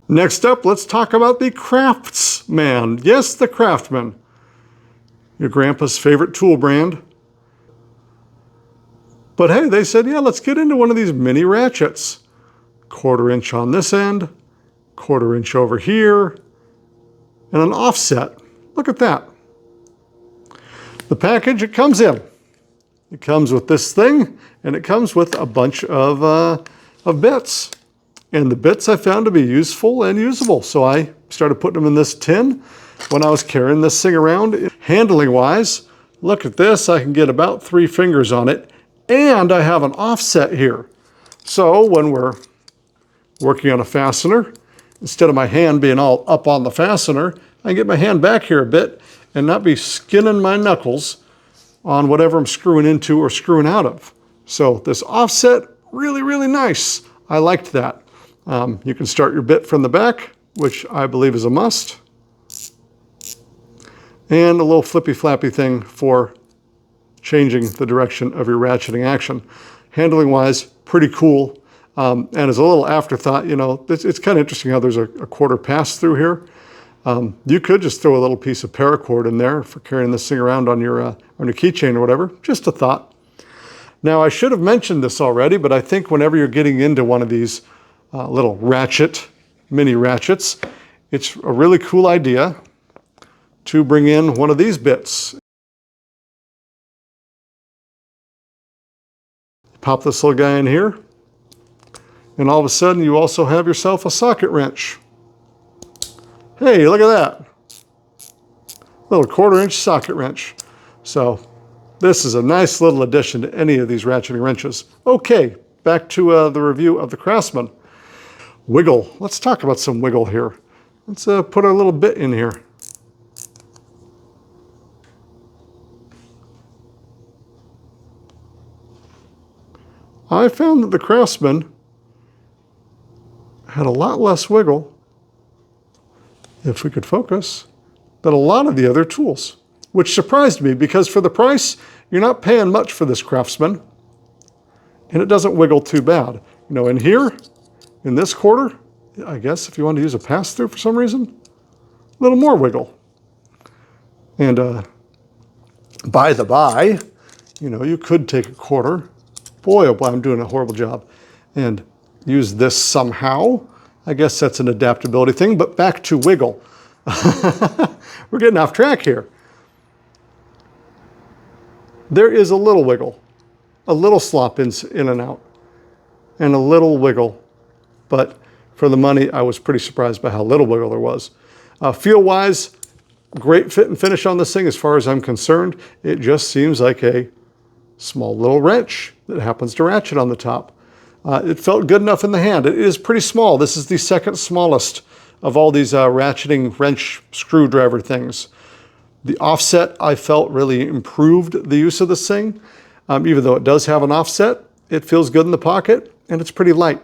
Next up, let's talk about the Craftsman. Yes, the Craftsman. Your grandpa's favorite tool brand. But hey, they said, yeah, let's get into one of these mini ratchets. 1/4 inch on this end, 1/4 inch over here, and an offset. Look at that. The package it comes in. It comes with this thing, and it comes with a bunch of bits. And the bits I found to be useful and usable. So I started putting them in this tin when I was carrying this thing around. Handling wise, look at this. I can get about 3 fingers on it. And I have an offset here. So when we're working on a fastener, instead of my hand being all up on the fastener, I can get my hand back here a bit and not be skinning my knuckles on whatever I'm screwing into or screwing out of. So this offset, really, really nice. I liked that. You can start your bit from the back, which I believe is a must. And a little flippy flappy thing for changing the direction of your ratcheting action. Handling wise, pretty cool. And as a little afterthought, you know, it's kind of interesting how there's a 1/4 pass through here. You could just throw a little piece of paracord in there for carrying this thing around on your keychain or whatever. Just a thought. Now, I should have mentioned this already, but I think whenever you're getting into one of these little mini ratchets, it's a really cool idea to bring in one of these bits. Pop this little guy in here, and all of a sudden you also have yourself a socket wrench. Hey, look at that. Little 1/4 inch socket wrench. So this is a nice little addition to any of these ratcheting wrenches. Okay, back to the review of the Craftsman. Wiggle. Let's talk about some wiggle here. Let's put our little bit in here. I found that the Craftsman had a lot less wiggle, if we could focus, than a lot of the other tools, which surprised me because for the price, you're not paying much for this Craftsman, and it doesn't wiggle too bad. You know, in here, in this 1/4, I guess if you want to use a pass-through for some reason, a little more wiggle. And by the by, you know, you could take a 1/4. Boy, oh boy, I'm doing a horrible job. And use this somehow. I guess that's an adaptability thing, but back to wiggle. We're getting off track here. There is a little wiggle, a little slop in and out, and a little wiggle. But for the money, I was pretty surprised by how little wiggle there was. Feel-wise, great fit and finish on this thing as far as I'm concerned. It just seems like a small little wrench that happens to ratchet on the top. It felt good enough in the hand. It is pretty small. This is the second smallest of all these ratcheting wrench screwdriver things. The offset, I felt, really improved the use of this thing. Even though it does have an offset, it feels good in the pocket, and it's pretty light.